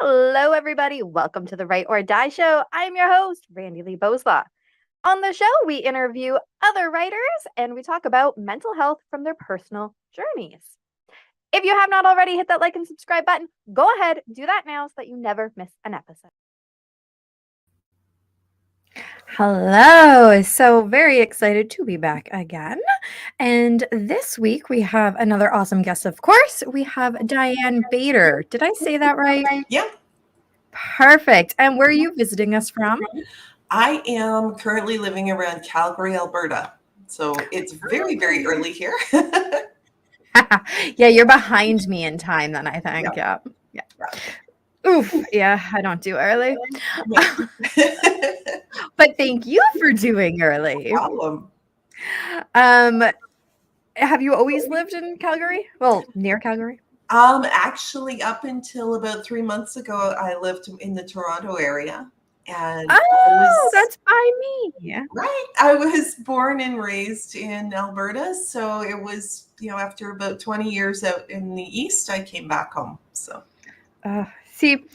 Hello, everybody. Welcome to the Write or Die Show. I'm your host, Randi-lee. On the show, we interview other writers and we talk about mental health from their personal journeys. If you have not already hit that like and subscribe button, go ahead, do that now so that you never miss an episode. Hello. So very excited to be back again. And this week we have another awesome guest, of course. We have Diane Bator. Did I say that right? Yeah. Perfect. And where are you visiting us from? I am currently living around Calgary, Alberta. So it's very, very early here. Yeah, you're behind me in time then, I think. Yeah. Oof. Yeah, I don't do early. Yeah. But thank you for doing early. No problem. Have you always lived in Calgary? Well, near Calgary? Actually, up until about 3 months ago, I lived in the Toronto area. And that's by me. Yeah. Right. I was born and raised in Alberta. So it was, after about 20 years out in the East, I came back home. So see,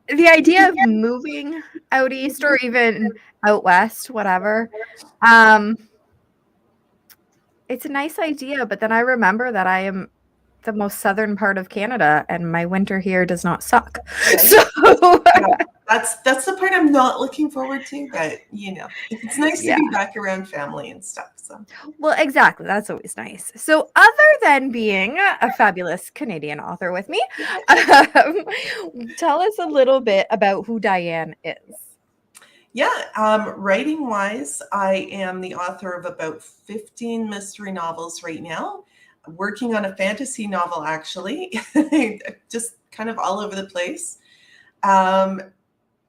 the idea of moving out East or even out West, whatever, it's a nice idea. But then I remember that I am the most southern part of Canada and my winter here does not suck. Okay. So that's the part I'm not looking forward to, but it's nice to be back around family and stuff. So well, exactly. That's always nice. So other than being a fabulous Canadian author with me, tell us a little bit about who Diane is. Yeah, writing wise, I am the author of about 15 mystery novels right now. I'm working on a fantasy novel, actually, just kind of all over the place.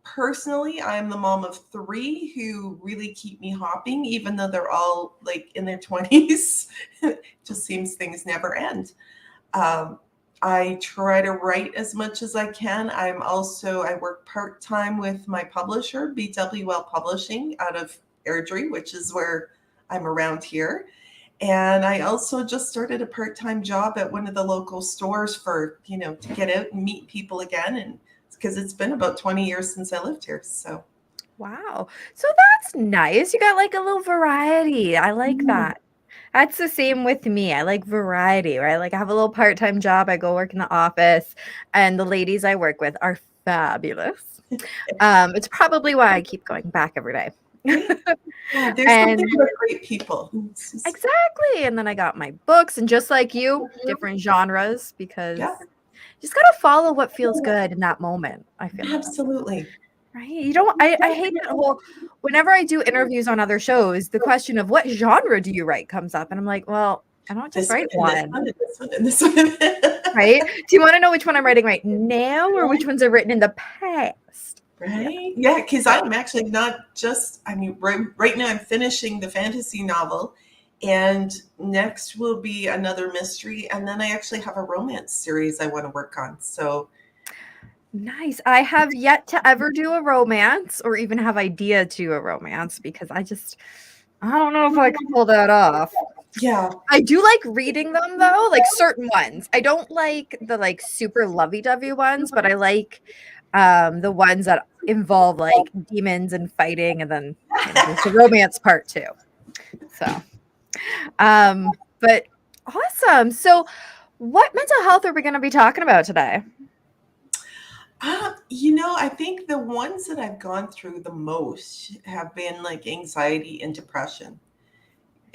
Personally, I'm the mom of 3 who really keep me hopping, even though they're all like in their 20s. It just seems things never end. I try to write as much as I can. I work part-time with my publisher, BWL Publishing, out of Airdrie, which is where I'm around here. And I also just started a part-time job at one of the local stores for, to get out and meet people again. And because it's been about 20 years since I lived here. So. Wow. So that's nice. You got like a little variety. I like that. That's the same with me. I like variety, right? Like I have a little part-time job. I go work in the office and the ladies I work with are fabulous. It's probably why I keep going back every day. Yeah, there's something about great people. Exactly. And then I got my books and just like you, different genres because you just got to follow what feels good in that moment. I feel absolutely. Right. You don't, I hate that whole, whenever I do interviews on other shows, the question of what genre do you write comes up. And I'm like, well, I don't just write one. This one. Right. Do you want to know which one I'm writing right now or which ones are written in the past? Right. Yeah. Because I'm actually not just, right now I'm finishing the fantasy novel and next will be another mystery. And then I actually have a romance series I want to work on. So nice. I have yet to ever do a romance or even have idea to do a romance because I don't know if I can pull that off. Yeah. I do like reading them though, like certain ones. I don't like the like super lovey-dovey ones, but I like the ones that involve like demons and fighting and then there's the romance part too. So but awesome. So what mental health are we going to be talking about today? I think the ones that I've gone through the most have been like anxiety and depression.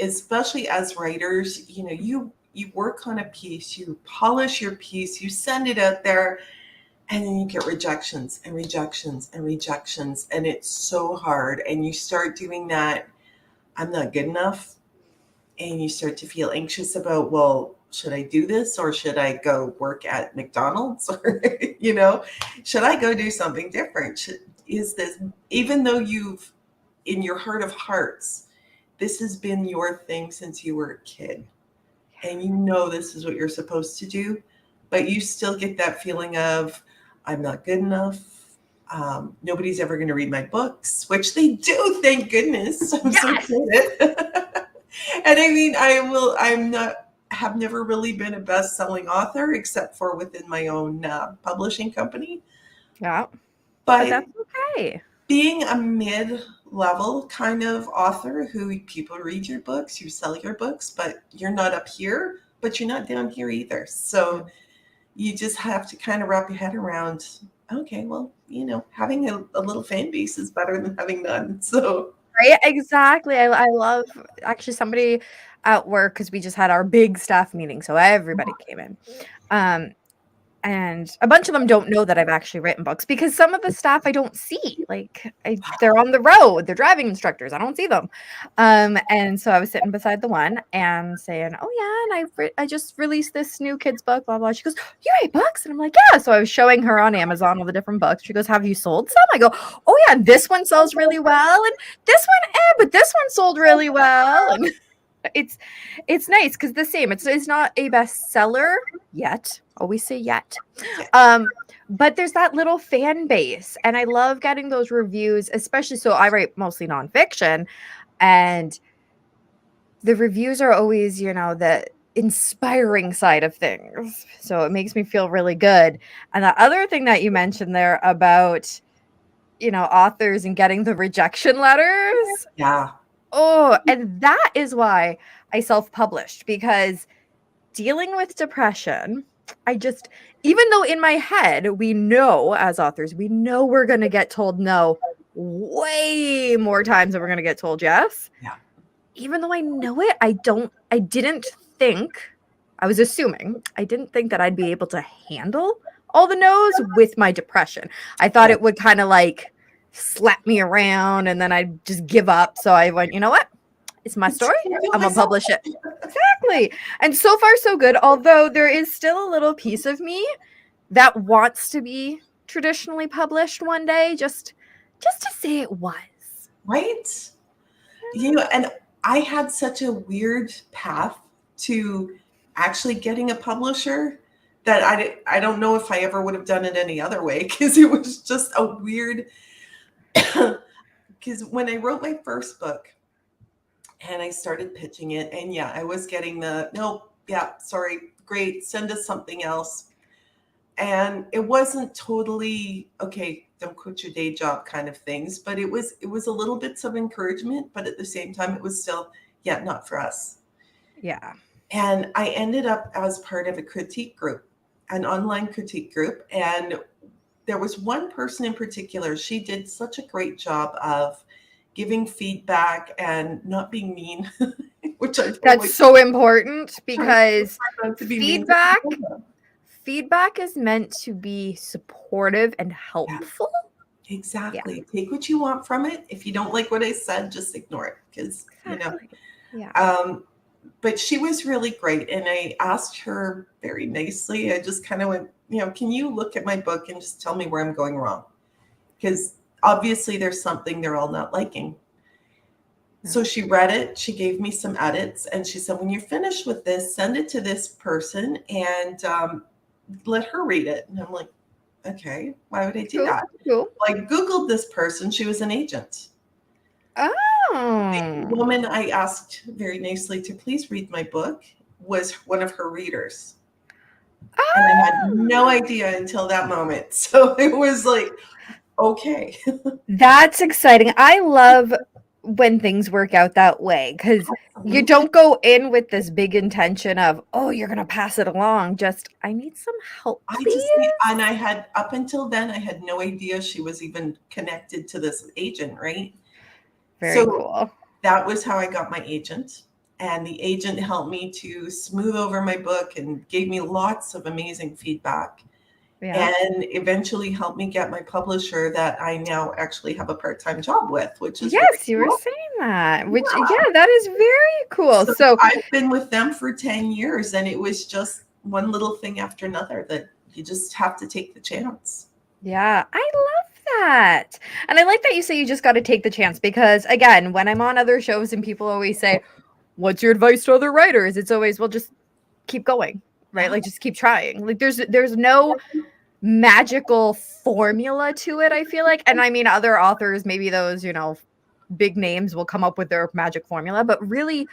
Especially as writers, you work on a piece, you polish your piece, you send it out there, and then you get rejections and rejections and rejections, and it's so hard. And you start doing that, I'm not good enough, and you start to feel anxious about, well, should I do this or should I go work at McDonald's or should I go do something different? Is this, even though you've in your heart of hearts, this has been your thing since you were a kid and this is what you're supposed to do, but you still get that feeling of I'm not good enough. Nobody's ever going to read my books, which they do, thank goodness. I'm so excited. And have never really been a best-selling author except for within my own publishing company. Yeah. But But that's okay. being a mid-level kind of author who people read your books, you sell your books, but you're not up here, but you're not down here either. So you just have to kind of wrap your head around, okay, well, having a little fan base is better than having none. So, Right? Exactly. I love actually somebody at work, because we just had our big staff meeting, so everybody came in. Um, and a bunch of them don't know that I've actually written books, because some of the staff I don't see. Like they're on the road, they're driving instructors. I don't see them. And so I was sitting beside the one and saying, "Oh yeah, and I just released this new kids book, blah blah." She goes, "You write books?" And I'm like, "Yeah." So I was showing her on Amazon all the different books. She goes, "Have you sold some?" I go, "Oh yeah, and this one sells really well, and this one, but this one sold really well." And it's nice because the same. It's not a bestseller yet. Always say yet. But there's that little fan base, and I love getting those reviews, especially. So I write mostly nonfiction, and the reviews are always, the inspiring side of things. So it makes me feel really good. And the other thing that you mentioned there about, authors and getting the rejection letters. yeah. Oh, and that is why I self-published, because dealing with depression, even though in my head, we know as authors, we know we're going to get told no way more times than we're going to get told yes. Yeah. Even though I know it, I didn't think, I was assuming, I didn't think that I'd be able to handle all the no's with my depression. I thought it would kind of like slap me around and then I'd just give up. So I went, you know what? It's my story. I'm going to publish it. Exactly. And so far, so good. Although there is still a little piece of me that wants to be traditionally published one day, just to say it was. Right? And I had such a weird path to actually getting a publisher that I don't know if I ever would have done it any other way, because it was just a weird, because when I wrote my first book and I started pitching it, and yeah, I was getting nope, yeah, sorry, great, send us something else. And it wasn't totally, okay, don't quit your day job kind of things, but it was a little bits of encouragement, but at the same time, it was still, yeah, not for us. Yeah. And I ended up as part of a critique group, an online critique group. And there was one person in particular, she did such a great job of giving feedback and not being mean, which I That's so important, because feedback is meant to be supportive and helpful. Yeah, exactly. Yeah. Take what you want from it. If you don't like what I said, just ignore it, because Yeah. But she was really great, and I asked her very nicely. I just kind of went, can you look at my book and just tell me where I'm going wrong? Because obviously there's something they're all not liking. So she read it, she gave me some edits, and she said, when you're finished with this, send it to this person and let her read it. And I'm like, okay, why would I do that? Cool. Well, I Googled this person. She was an agent. Oh. The woman I asked very nicely to please read my book was one of her readers. Oh. And I had no idea until that moment. So it was like, okay. That's exciting. I love when things work out that way, because you don't go in with this big intention of, oh, you're going to pass it along. Just, I need some help. And I had, up until then, I had no idea she was even connected to this agent, right? Very cool. That was how I got my agent. And the agent helped me to smooth over my book and gave me lots of amazing feedback. Yeah. And eventually helped me get my publisher that I now actually have a part-time job with, which is you were saying that, which that is very cool. So I've been with them for 10 years, and it was just one little thing after another that you just have to take the chance. Yeah, I love that. And I like that you say you just got to take the chance, because again, when I'm on other shows and people always say, what's your advice to other writers? It's always, well, just keep going, right? Like, just keep trying. Like, there's no magical formula to it, I feel like. And I mean, other authors, maybe those, big names will come up with their magic formula, but really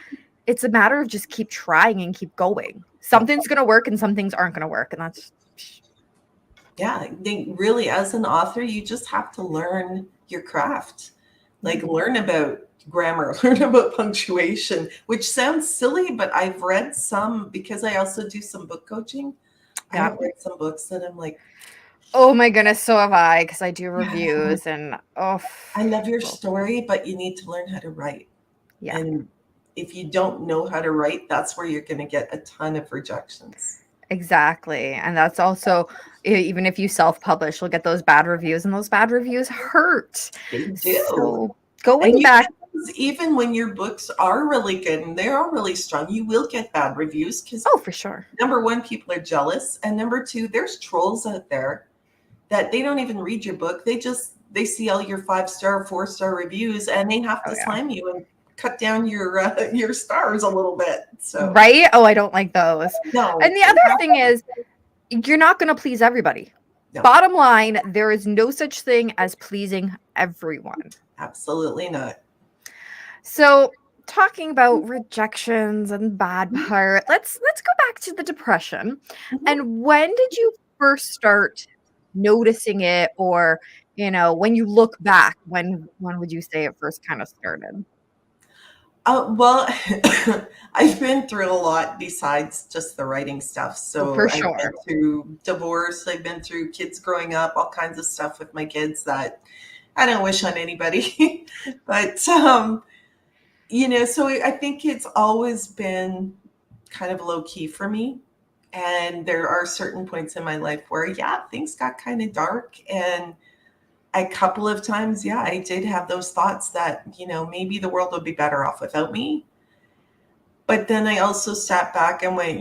it's a matter of just keep trying and keep going. Something's going to work and some things aren't going to work. And that's Yeah, they really, as an author, you just have to learn your craft. Like learn about grammar, learn about punctuation, which sounds silly, but I've read some because I also do some book coaching. I Yeah. have read some books that I'm like, Oh my goodness, so have I, because I do yeah, reviews and oh, I love your story, but you need to learn how to write. yeah, And if you don't know how to write, that's where you're going to get a ton of rejections. exactly. And that's also, even if you self-publish, you'll get those bad reviews, and those bad reviews hurt. They do. So going And you back, get those even when your books are really good and they are really strong, you will get bad reviews because oh, for sure. number one, people are jealous. And number two, there's trolls out there that they don't even read your book. They see all your 5-star, 4-star reviews and they have Oh to yeah. slam you and cut down your stars a little bit. So Right? Oh, I don't like those. no, And the other thing is, you're not going to please everybody. no, Bottom line, there is no such thing as pleasing everyone. absolutely not. So, talking about rejections and bad part, let's go back to the depression. Mhm. And when did you first start noticing it, or when you look back, when would you say it first kind of started? Well, I've been through a lot besides just the writing stuff. Oh, So for I've been sure. through divorce. I've been through kids growing up, all kinds of stuff with my kids that I don't wish on anybody. But, so I think it's always been kind of low key for me. And there are certain points in my life where, yeah, things got kind of dark. And a couple of times, yeah, I did have those thoughts that, maybe the world would be better off without me. But then I also sat back and went,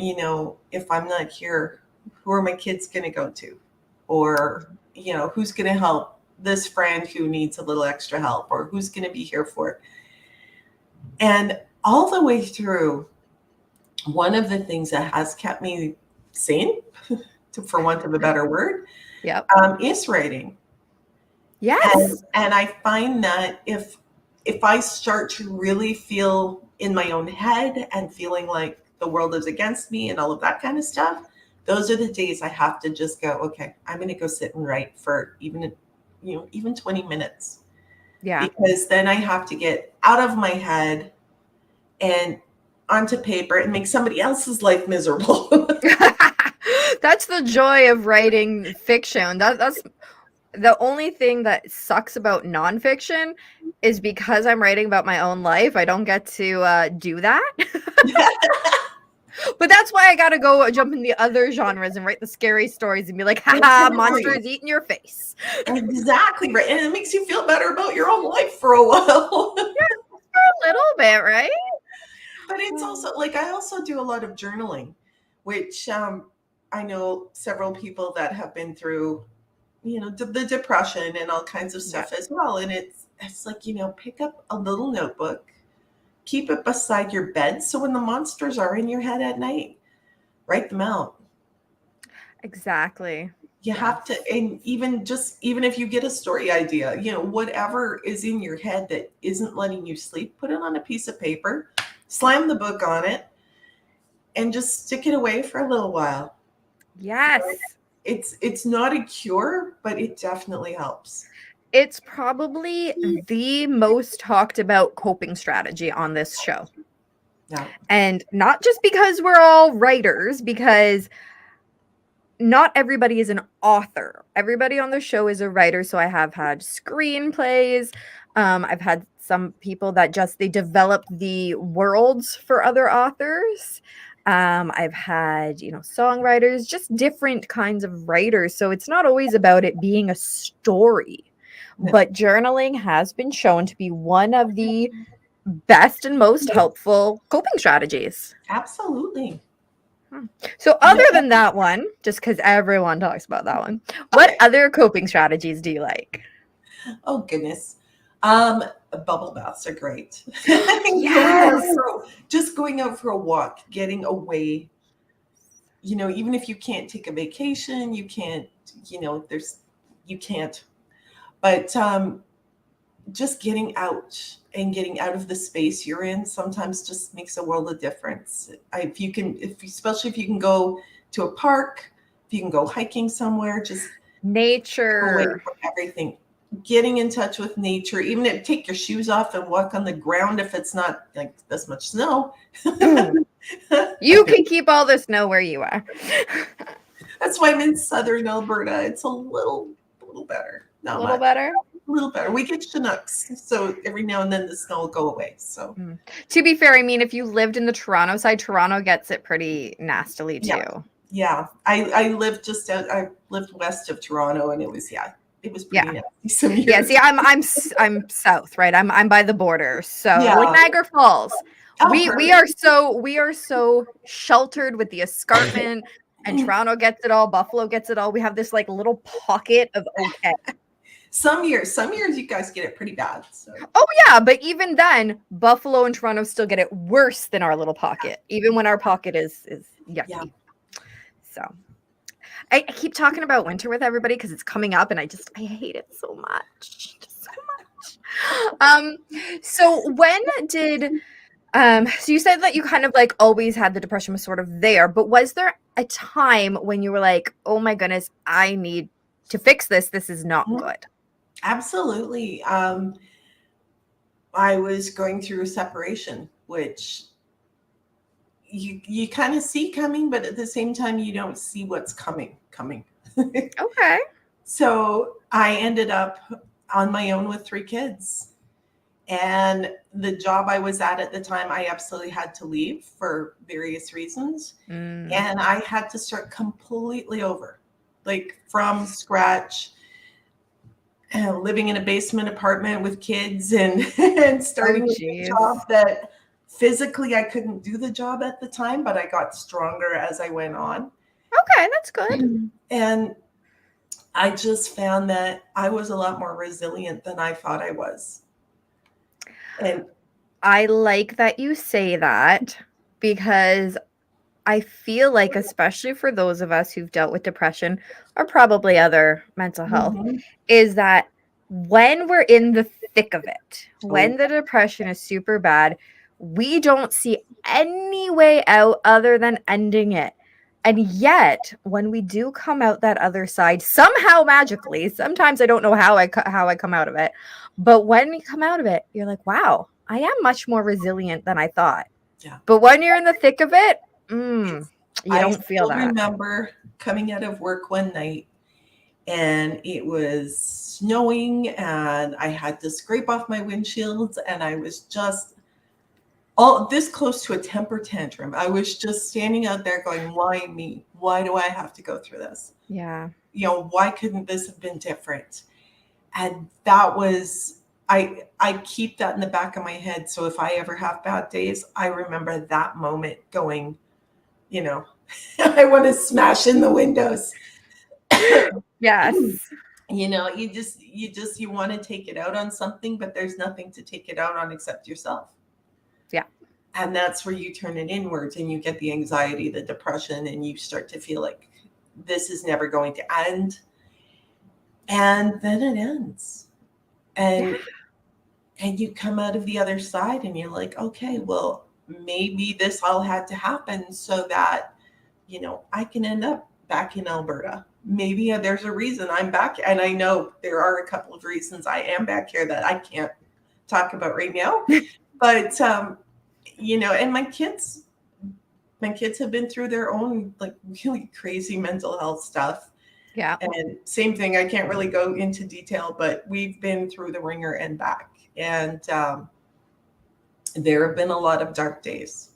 if I'm not here, who are my kids going to go to? Or, who's going to help this friend who needs a little extra help? Or who's going to be here for it? And all the way through, one of the things that has kept me sane, for want of a better word, Yep. is writing. And Yes. and I find that if I start to really feel in my own head and feeling like the world is against me and all of that kind of stuff, those are the days I have to just go, okay, I'm going to go sit and write for even 20 minutes, Yeah. because then I have to get out of my head and onto paper and make somebody else's life miserable. That's the joy of writing fiction. That's the only thing that sucks about nonfiction is because I'm writing about my own life, I don't get to do that. But that's why I gotta go jump in the other genres and write the scary stories and be like, haha, monster Exactly. is eating your face. Exactly right. And it makes you feel better about your own life for a while. A little bit, right? But it's also like I also do a lot of journaling, which I know several people that have been through, the depression and all kinds of Yeah. stuff as well. And it's like, pick up a little notebook, keep it beside your bed. So when the monsters are in your head at night, write them out. Exactly. You Yeah. have to, and even if you get a story idea, whatever is in your head that isn't letting you sleep, put it on a piece of paper, slam the book on it, and just stick it away for a little while. Yes. It's not a cure, but it definitely helps. It's probably the most talked about coping strategy on this show. Yeah. And not just because we're all writers, because not everybody is an author. Everybody on the show is a writer. So I have had screenplays. I've had some people that they develop the worlds for other authors. I've had, songwriters, just different kinds of writers. So it's not always about it being a story. No, But journaling has been shown to be one of the best and most helpful coping strategies. absolutely. So, other than that one, just because everyone talks about that one, what Okay. other coping strategies do you like? Oh goodness. Um, Bubble baths are great. Yes. Just going out for a walk, getting away. Even if you can't take a vacation, you can't. You can't. But just getting out and getting out of the space you're in sometimes just makes a world of difference. If you can, especially if you can go to a park, if you can go hiking somewhere, just away Nature. from everything. Getting in touch with nature, even if take your shoes off and walk on the ground if it's not like this much snow. You can keep all the snow where you are. That's why I'm in southern Alberta. It's a little better. Not A little much. better. A little better. We get Chinooks, so every now and then the snow will go away. So To be fair, I mean, if you lived in the Toronto side, Toronto gets it pretty nastily too. Yeah. I lived I lived west of Toronto, and it was pretty nasty some years. Yeah, see, I'm south, right? I'm by the border. So like Niagara Falls. Oh, we are so sheltered with the escarpment, and Toronto gets it all, Buffalo gets it all. We have this like little pocket of okay. Some years you guys get it pretty bad. So. Oh yeah, but even then, Buffalo and Toronto still get it worse than our little pocket, even when our pocket is yucky. Yeah. So I keep talking about winter with everybody because it's coming up, and I hate it so much, So when did so you said that you kind of like always had the depression was sort of there, but was there a time when you were like, oh my goodness, I need to fix this? This is not good. Absolutely. I was going through a separation, which you kind of see coming, but at the same time, you don't see what's coming. Okay. So I ended up on my own with 3 kids. And the job I was at the time, I absolutely had to leave for various reasons. And I had to start completely over, like from scratch. Living in a basement apartment with kids and starting a job that physically I couldn't do the job at the time, but I got stronger as I went on. Okay, that's good. And I just found that I was a lot more resilient than I thought I was. And I like that you say that, because I feel like, especially for those of us who've dealt with depression or probably other mental health, is that when we're in the thick of it, when the depression is super bad, we don't see any way out other than ending it. And yet, when we do come out that other side, somehow magically, sometimes I don't know how I come out of it, but when you come out of it, you're like, wow, I am much more resilient than I thought. Yeah. But when you're in the thick of it, you don't feel that. I remember coming out of work one night, and it was snowing, and I had to scrape off my windshields, and I was just all this close to a temper tantrum. I was just standing out there going, why me? Why do I have to go through this? Yeah. Why couldn't this have been different? And that was, I keep that in the back of my head. So if I ever have bad days, I remember that moment going, I want to smash in the windows. Yes. You want to take it out on something, but there's nothing to take it out on except yourself. Yeah. And that's where you turn it inwards, and you get the anxiety, the depression, and you start to feel like this is never going to end. And then it ends. And you come out of the other side, and you're like, okay, well, maybe this all had to happen so that, I can end up back in Alberta. Maybe there's a reason I'm back. And I know there are a couple of reasons I am back here that I can't talk about right now. But, and my kids have been through their own like really crazy mental health stuff. Yeah. And same thing, I can't really go into detail, but we've been through the ringer and back. And there have been a lot of dark days.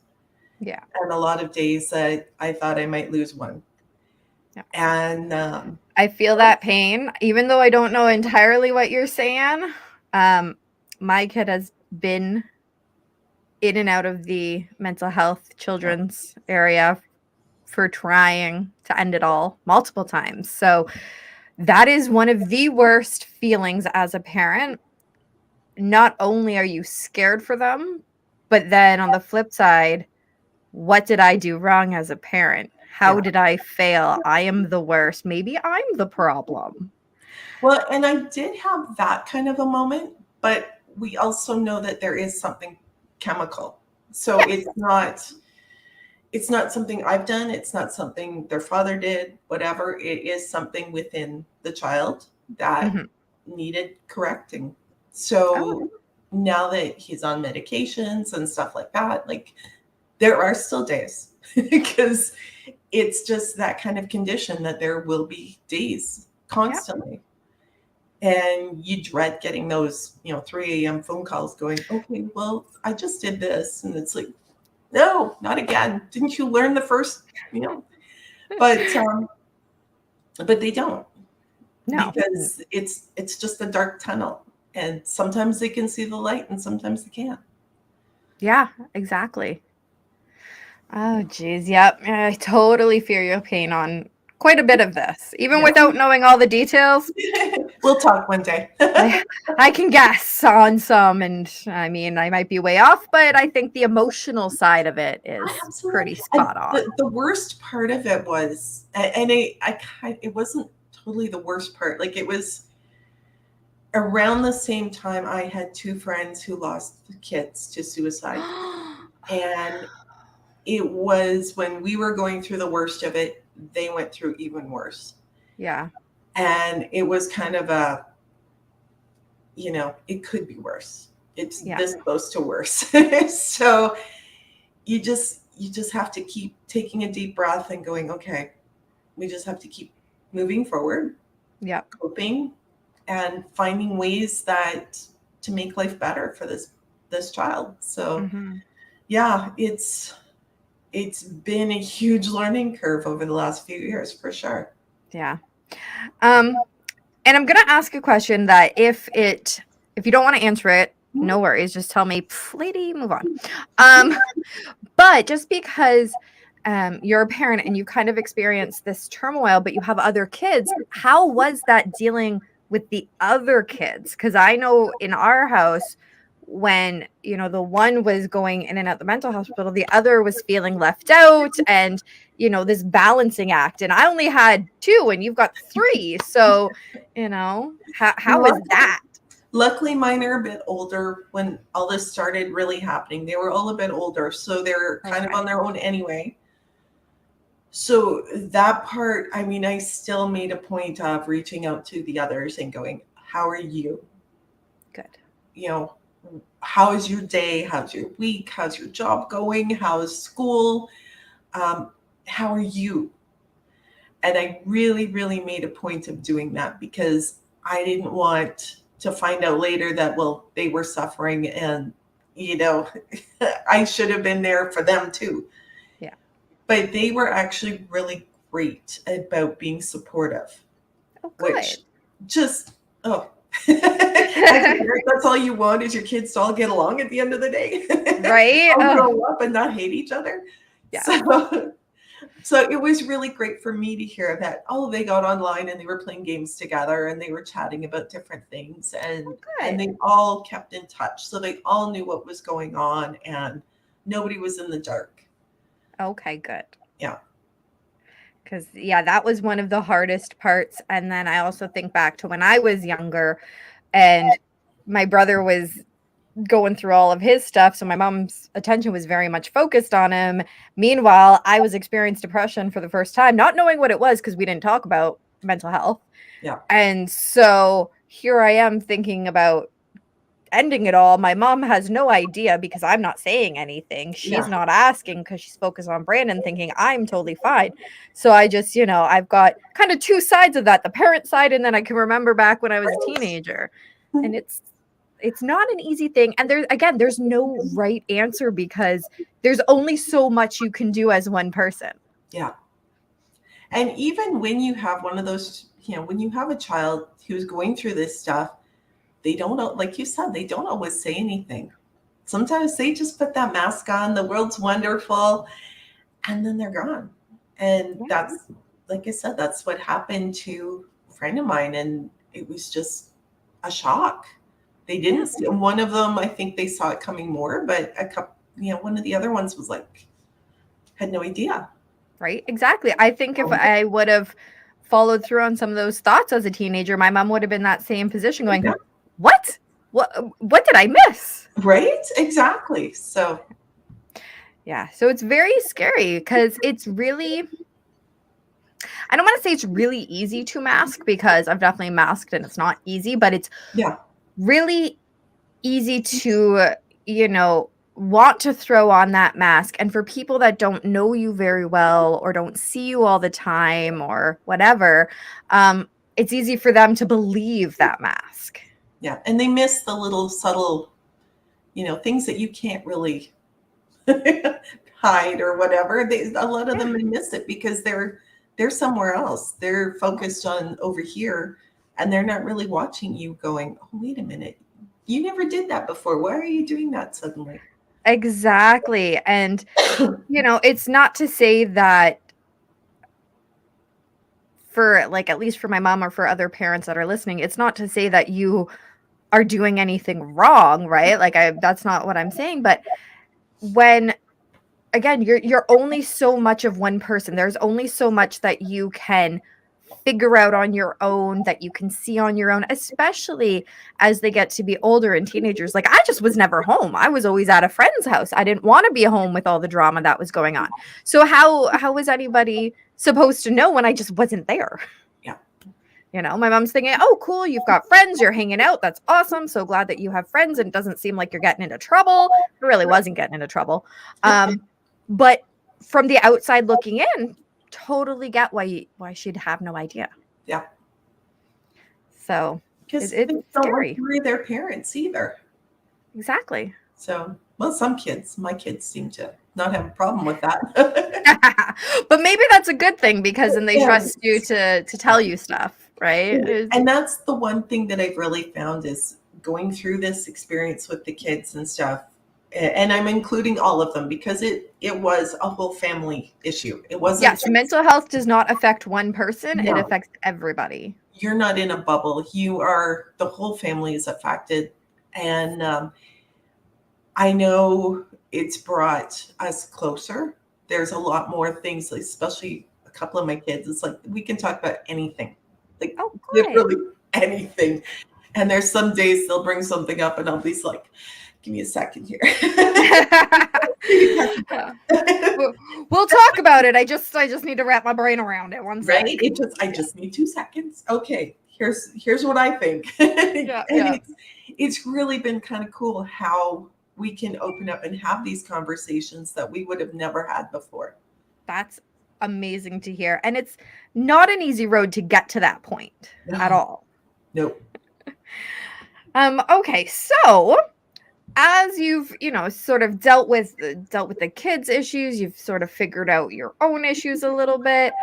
Yeah. And a lot of days that I thought I might lose one. Yeah. And I feel that pain, even though I don't know entirely what you're saying. My kid has been in and out of the mental health children's area for trying to end it all multiple times. So that is one of the worst feelings as a parent. Not only are you scared for them, but then on the flip side, what did I do wrong as a parent? How did I fail? I am the worst. Maybe I'm the problem. Well, and I did have that kind of a moment, but we also know that there is something chemical. So it's not, it's not something I've done. It's not something their father did, whatever. It is something within the child that Mhm. needed correcting. Oh, So now that he's on medications and stuff like that, like there are still days because it's just that kind of condition that there will be days yeah. constantly. And you dread getting those, 3 a.m. phone calls going, okay, well, I just did this. And it's like, no, not again. Didn't you learn the first, but but they don't, No. because it's just a dark tunnel. And sometimes they can see the light and sometimes they can't. Yeah, exactly. Oh, geez. Yep. I totally feel your pain on quite a bit of this, even Yeah. without knowing all the details. We'll talk one day. I can guess on some, and I mean, I might be way off, but I think the emotional side of it is Absolutely. pretty And spot on. the worst part of it was, and it wasn't totally the worst part. Like, it was around the same time I had two friends who lost kids to suicide. And it was when we were going through the worst of it, they went through even worse. Yeah. And it was kind of it could be worse. It's Yeah. this close to worse. So you just have to keep taking a deep breath and going, okay, we just have to keep moving forward, Yeah. coping, and finding ways that to make life better for this child. So Mhm. yeah, it's been a huge learning curve over the last few years for sure. Yeah. And I'm gonna ask a question that if you don't want to answer it, no worries. Just tell me, lady, move on. Um, but just because you're a parent and you kind of experienced this turmoil, but you have other kids, how was that dealing with the other kids? Because I know in our house, when the one was going in and out the mental hospital, the other was feeling left out, and this balancing act. And I only had two, and you've got three, so how is that? Luckily, mine are a bit older when all this started really happening. They were all a bit older, so they're kind of Okay. on their own anyway. So that part, I mean, I still made a point of reaching out to the others and going, how are you? Good. You know, how is your day? How's your week? How's your job going? How's school? How are you? And I really, really made a point of doing that because I didn't want to find out later that, well, they were suffering and, you know, I should have been there for them too. Yeah. But they were actually really great about being supportive, Oh, which good. just, oh, as a parent, that's all you want is your kids to all get along at the end of the day. Right. All grow up and not hate each other. Yeah. So it was really great for me to hear that, oh, they got online and they were playing games together and they were chatting about different things, and Good. they all kept in touch. So they all knew what was going on and nobody was in the dark. Okay, good. Yeah. Because, yeah, that was one of the hardest parts. And then I also think back to when I was younger and my brother was going through all of his stuff. So my mom's attention was very much focused on him. Meanwhile, I was experiencing depression for the first time, not knowing what it was because we didn't talk about mental health. Yeah. And so here I am thinking about ending it all. My mom has no idea because I'm not saying anything. She's Yeah. not asking because she's focused on Brandon, thinking I'm totally fine. So I just, I've got kind of two sides of that, the parent side, and then I can remember back when I was a teenager. And it's not an easy thing. And there's no right answer because there's only so much you can do as one person. Yeah. And even when you have one of those, when you have a child who's going through this stuff, they don't, like you said, they don't always say anything. Sometimes they just put that mask on, the world's wonderful, and then they're gone. And Yeah. that's, like I said, that's what happened to a friend of mine. And it was just a shock. They didn't see, one of them, I think they saw it coming more, but a couple, one of the other ones was like, had no idea. Right? Exactly. I think if I would have followed through on some of those thoughts as a teenager, my mom would have been in that same position going, Yeah. What did I miss? Right? Exactly. So Yeah. So it's very scary because it's really, I don't want to say it's really easy to mask because I've definitely masked and it's not easy, but it's Yeah. really easy to, want to throw on that mask. And for people that don't know you very well or don't see you all the time or whatever, it's easy for them to believe that mask. Yeah. And they miss the little subtle, things that you can't really hide or whatever. A lot of them may miss it because they're somewhere else. They're focused on over here, and they're not really watching you going, oh, wait a minute. You never did that before. Why are you doing that suddenly? Exactly. And, it's not to say that for like, at least for my mom or for other parents that are listening, it's not to say that you are doing anything wrong, right? Like that's not what I'm saying. But when, again, you're only so much of one person. There's only so much that you can figure out on your own, that you can see on your own, especially as they get to be older and teenagers. Like I just was never home. I was always at a friend's house. I didn't want to be home with all the drama that was going on. So how was anybody supposed to know when I just wasn't there? Yeah. My mom's thinking, oh, cool, you've got friends, you're hanging out. That's awesome. So glad that you have friends and it doesn't seem like you're getting into trouble. I really wasn't getting into trouble. But from the outside looking in, totally get why she'd have no idea. Yeah. So because it's they don't want to worry their parents either. Exactly. So, well, my kids seem to not have a problem with that. But maybe that's a good thing because then they trust you to tell you stuff, right? And that's the one thing that I've really found is going through this experience with the kids and stuff. And I'm including all of them because it was a whole family issue. It wasn't. Yes, mental health does not affect one person. No. It affects everybody. You're not in a bubble. The whole family is affected. And I know it's brought us closer. There's a lot more things, especially a couple of my kids. It's like we can talk about anything, like literally anything. And there's some days they'll bring something up and I'll be like, give me a second here. We'll talk about it. I just need to wrap my brain around it. One second. Right? I just need 2 seconds. Okay, here's what I think. It's really been kind of cool how we can open up and have these conversations that we would have never had before. That's amazing to hear. And it's not an easy road to get to that point at all. Nope. Okay, so as you've, sort of dealt with the kids' issues, you've sort of figured out your own issues a little bit.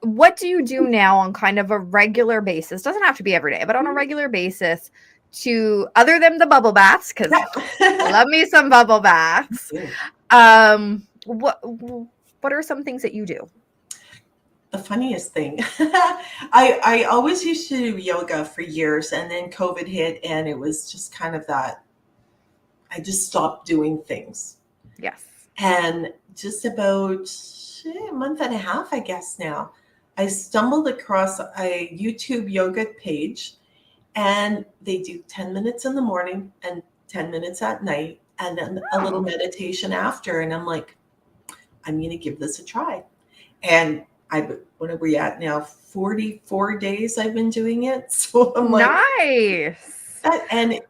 What do you do now on kind of a regular basis? Doesn't have to be every day, but on a regular basis to, other than the bubble baths, because I love me some bubble baths. What are some things that you do? The funniest thing, I always used to do yoga for years, and then COVID hit, and it was just kind of that. I just stopped doing things. Yes. And just about a month and a half, I guess now, I stumbled across a YouTube yoga page, and they do 10 minutes in the morning and 10 minutes at night, and then a little meditation after. And I'm like, I'm going to give this a try. And what are we at now? 44 days I've been doing it. So I'm like, nice. And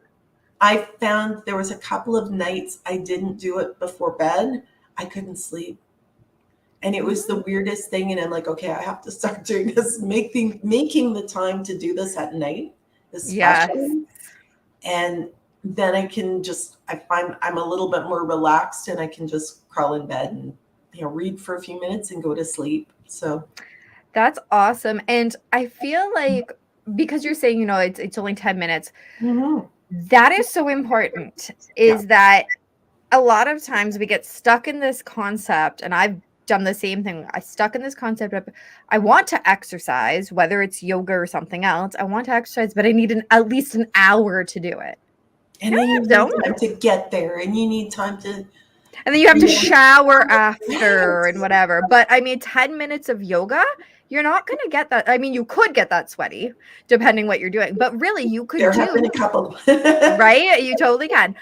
I found there was a couple of nights I didn't do it before bed. I couldn't sleep. And it was the weirdest thing. And I'm like, okay, I have to start doing this, making the time to do this at night, especially. Yes. And then I find I'm a little bit more relaxed and I can just crawl in bed and, read for a few minutes and go to sleep. So that's awesome. And I feel like because you're saying, it's only 10 minutes, that is so important, that a lot of times we get stuck in this concept, and I've done the same thing. I stuck in this concept of I want to exercise, whether it's yoga or something else. I want to exercise, but I need at least an hour to do it. And then you need time to get there, and you need time to... And then you have to shower after and whatever. But 10 minutes of yoga, you're not going to get that. I mean, you could get that sweaty depending what you're doing, but really you could There have been a couple. right? You totally can.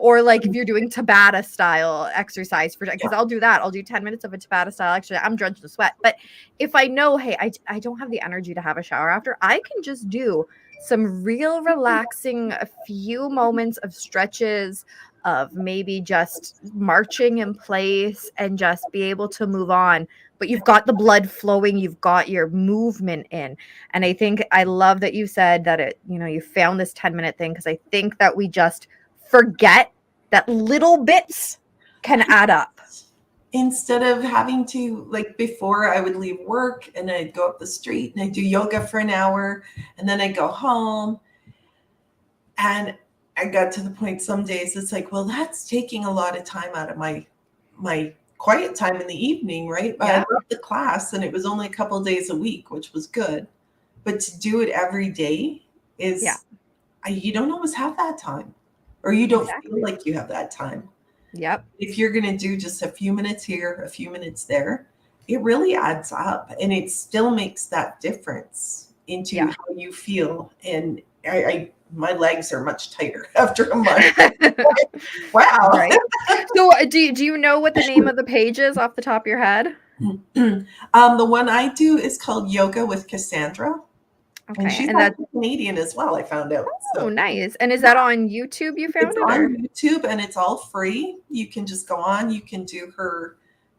Or like if you're doing Tabata style exercise because I'll do that. I'll do 10 minutes of a Tabata style. Actually, I'm drenched in sweat. But if I know, hey, I don't have the energy to have a shower after, I can just do some real relaxing, a few moments of stretches, of maybe just marching in place and just be able to move on. But you've got the blood flowing, you've got your movement in. And I think I love that you said that you found this 10-minute thing, because I think that we just forget that little bits can add up. Instead of having to, like before, I would leave work and I'd go up the street and I'd do yoga for an hour and then I'd go home. And I got to the point some days it's like, well, that's taking a lot of time out of my quiet time in the evening, right? But I loved the class and it was only a couple of days a week, which was good. But to do it every day is, you don't always have that time, or you don't feel like you have that time. Yep. If you're going to do just a few minutes here, a few minutes there, it really adds up and it still makes that difference into how you feel. And my legs are much tighter after a month. Wow. Right. So do you know what the name of the page is off the top of your head? The one I do is called Yoga with Cassandra. Okay. And she's Canadian as well, I found out. Oh, nice. And is that on YouTube you found it? It's on YouTube and it's all free. You can just go on, you can do her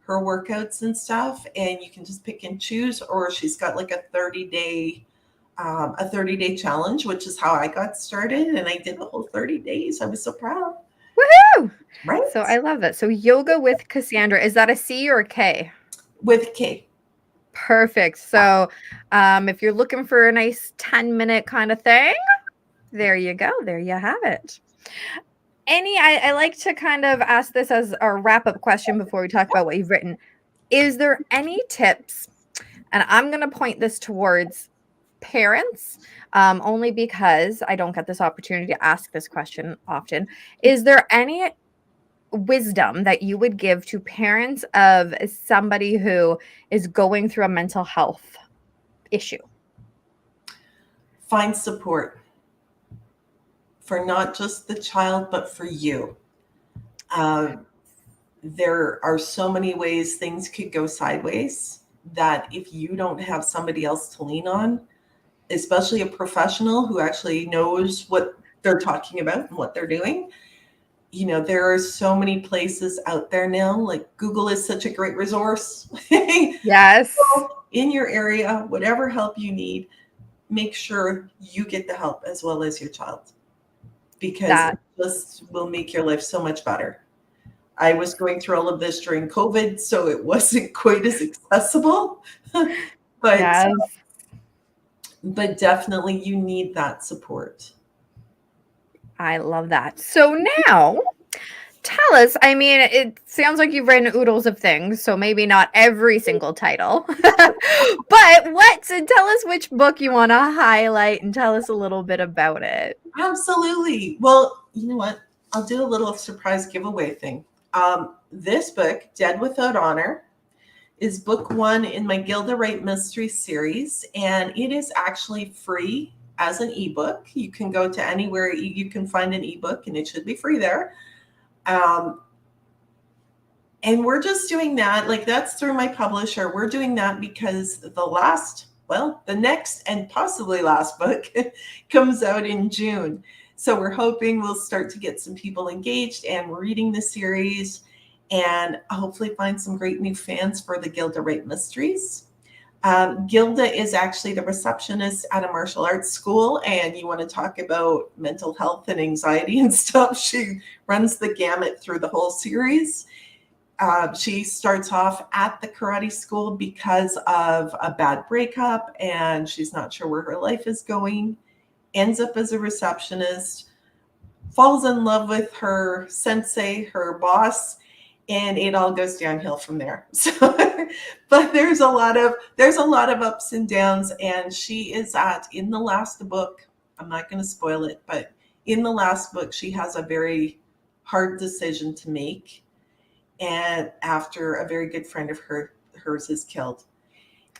workouts and stuff, and you can just pick and choose, or she's got like a 30-day challenge, which is how I got started. And I did the whole 30 days. I was so proud. Woohoo! Right. So I love that. So Yoga with Cassandra, is that a C or a K? With K. Perfect. So if you're looking for a nice 10-minute kind of thing, there you go. There you have it. I like to kind of ask this as our wrap-up question before we talk about what you've written. Is there any tips, and I'm going to point this towards parents, only because I don't get this opportunity to ask this question often. Is there any wisdom that you would give to parents of somebody who is going through a mental health issue? Find support for not just the child, but for you. There are so many ways things could go sideways that if you don't have somebody else to lean on, especially a professional who actually knows what they're talking about and what they're doing, there are so many places out there now. Like Google is such a great resource. Yes. So in your area, whatever help you need, make sure you get the help as well as your child, because it just will make your life so much better. I was going through all of this during COVID, so it wasn't quite as accessible, but definitely you need that support. I love that. So now tell us, I mean, it sounds like you've written oodles of things, so maybe not every single title, but tell us which book you want to highlight and tell us a little bit about it. Absolutely. Well, you know what? I'll do a little surprise giveaway thing. This book, Dead Without Honor, is book 1 in my Gilda Wright Mystery series, and it is actually free as an ebook. You can go to anywhere you can find an ebook, and it should be free there. And we're just doing that. Like, that's through my publisher. We're doing that because the next and possibly last book comes out in June. So we're hoping we'll start to get some people engaged and reading the series, and hopefully find some great new fans for the Gilda Wright Mysteries. Gilda is actually the receptionist at a martial arts school, and you want to talk about mental health and anxiety and stuff. She runs the gamut through the whole series. She starts off at the karate school because of a bad breakup, and she's not sure where her life is going. Ends up as a receptionist, falls in love with her sensei, her boss, and it all goes downhill from there. So, but there's a lot of ups and downs, and she is in the last book, I'm not going to spoil it, but in the last book, she has a very hard decision to make, and after a very good friend of hers is killed.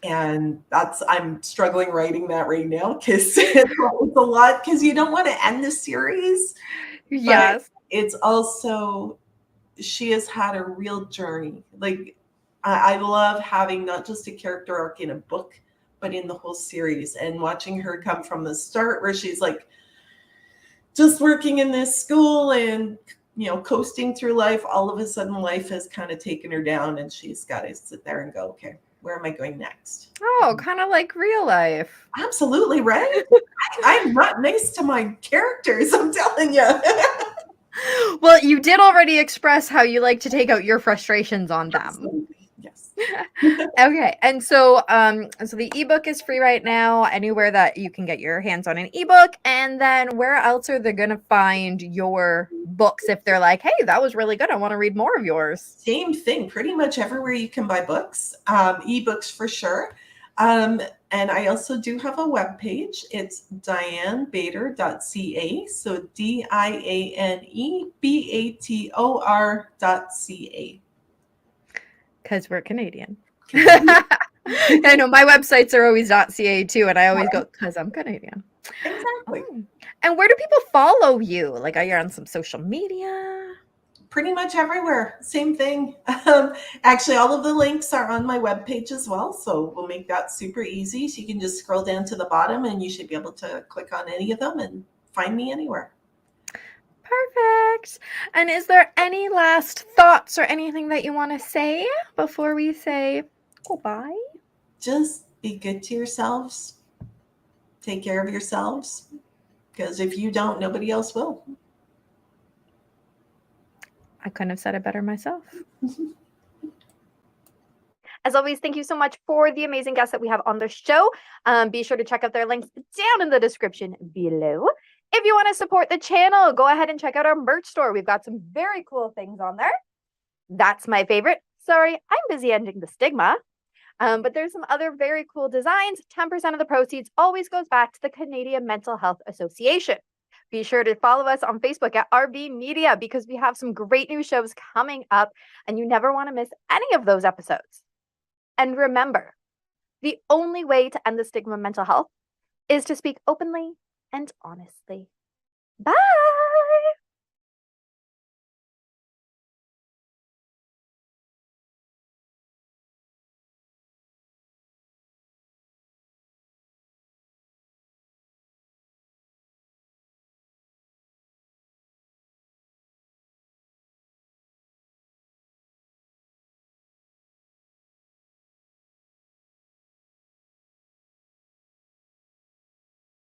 And I'm struggling writing that right now because it's a lot, because you don't want to end the series, but Yes. it's also, she has had a real journey. Like, I love having not just a character arc in a book, but in the whole series, and watching her come from the start where she's like just working in this school and coasting through life. All of a sudden life has kind of taken her down, and she's got to sit there and go, okay, where am I going next? Oh, kind of like real life. Absolutely, right? I'm not nice to my characters, I'm telling you. Well, you did already express how you like to take out your frustrations on them. Absolutely. Yes. Okay, and so the ebook is free right now anywhere that you can get your hands on an ebook. And then where else are they gonna find your books if they're like, hey, that was really good, I want to read more of yours? Same thing, pretty much everywhere you can buy books, ebooks for sure. And I also do have a webpage. It's dianebator.ca. So DIANEBATOR.ca. Because we're Canadian. I know my websites are always .ca too, and I always go, because I'm Canadian. Exactly. Oh. And where do people follow you? Like, are you on some social media? Pretty much everywhere. Same thing. Actually, all of the links are on my webpage as well. So we'll make that super easy. So you can just scroll down to the bottom and you should be able to click on any of them and find me anywhere. Perfect. And is there any last thoughts or anything that you want to say before we say goodbye? Just be good to yourselves. Take care of yourselves. Because if you don't, nobody else will. I couldn't have said it better myself. As always, thank you so much for the amazing guests that we have on the show. Be sure to check out their links down in the description below. If you want to support the channel, go ahead and check out our merch store. We've got some very cool things on there. That's my favorite. Sorry, I'm busy ending the stigma. But there's some other very cool designs. 10% of the proceeds always goes back to the Canadian Mental Health Association. Be sure to follow us on Facebook at RB Media because we have some great new shows coming up and you never want to miss any of those episodes. And remember, the only way to end the stigma of mental health is to speak openly and honestly. Bye!